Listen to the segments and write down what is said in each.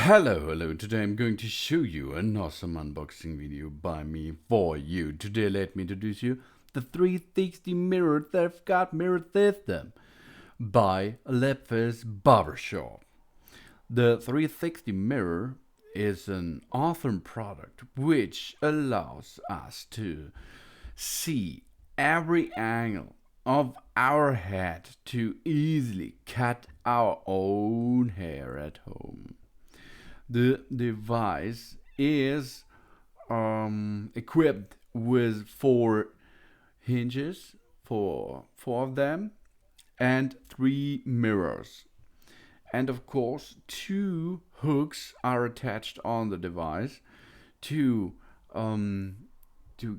Hello, today I'm going to show you an awesome unboxing video by me for you. Today let me introduce you the 360 mirror that got mirror system by lipfi's barbershop. The 360 mirror is an awesome product which allows us to see every angle of our head to easily cut our own hair at home. The device is equipped with four hinges, four of them, and three mirrors. And of course, two hooks are attached on the device to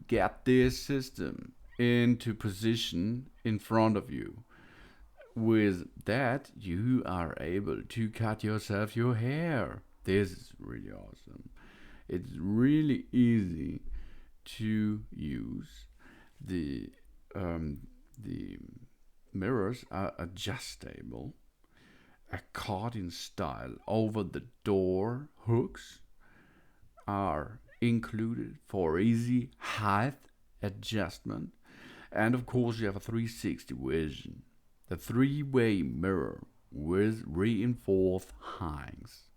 get this system into position in front of you. With that, you are able to cut yourself your hair. This is really awesome. It's really easy to use. The mirrors are adjustable, accordion style over the door hooks are included for easy height adjustment, and of course you have a 360 vision. The three-way mirror with reinforced hinges.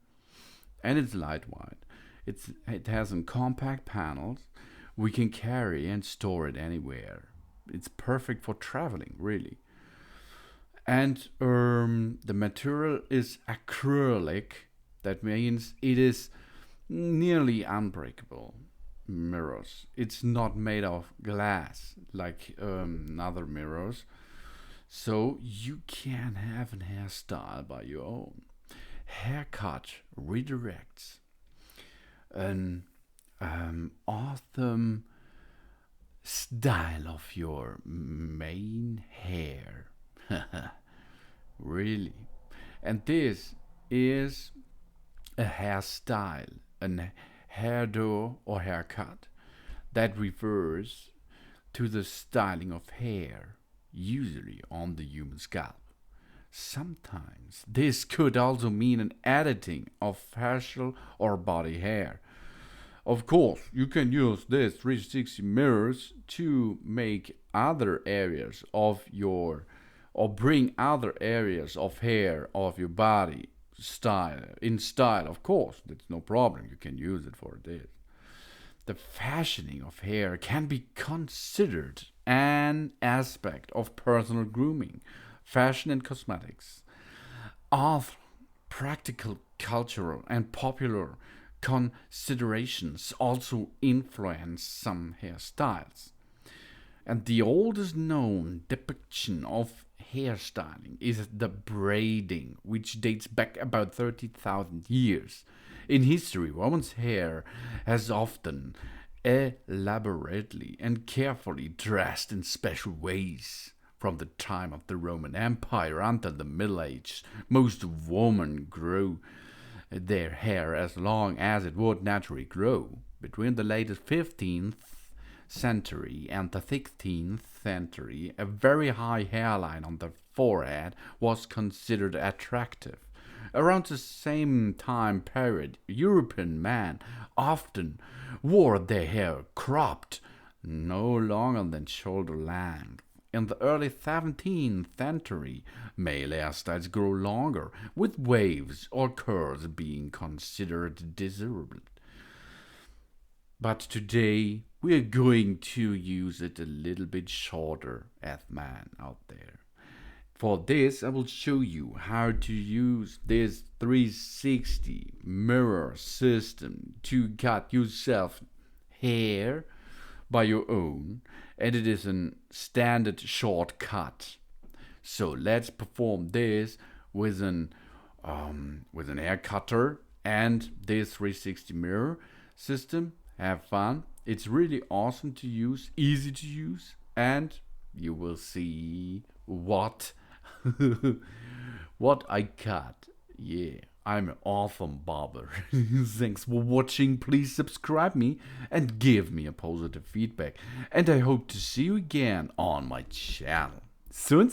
And it's lightweight. It has some compact panels. We can carry and store it anywhere. It's perfect for traveling, really. And the material is acrylic. That means it is nearly unbreakable mirrors. It's not made of glass like other mirrors. So you can have a hairstyle by your own. Haircut redirects an awesome style of your main hair. Really. And this is a hairstyle, a hairdo or haircut that refers to the styling of hair, usually on the human scalp. Sometimes this could also mean an editing of facial or body hair. Of course, you can use this 360 mirrors to make other areas of your or bring other areas of hair of your body in style. Of course, that's no problem. You can use it for this. The fashioning of hair can be considered an aspect of personal grooming, fashion and cosmetics. All practical, cultural, and popular considerations also influence some hairstyles. And the oldest known depiction of hairstyling is the braiding, which dates back about 30,000 years. In history, women's hair has often elaborately and carefully dressed in special ways. From the time of the Roman Empire until the Middle Ages, most women grew their hair as long as it would naturally grow. Between the late 15th century and the 16th century, a very high hairline on the forehead was considered attractive. Around the same time period, European men often wore their hair cropped, no longer than shoulder length. In the early 17th century, male hairstyles grew longer, with waves or curls being considered desirable. But today, we are going to use it a little bit shorter as man out there. For this, I will show you how to use this 360 mirror system to cut yourself hair by your own, and it is a standard shortcut. So let's perform this with an hair cutter and this 360 mirror system. Have fun. It's really awesome to use, easy to use, and you will see what what I cut. Yeah, I'm an awesome barber. Thanks for watching. Please subscribe me and give me a positive feedback. And I hope to see you again on my channel. Soon.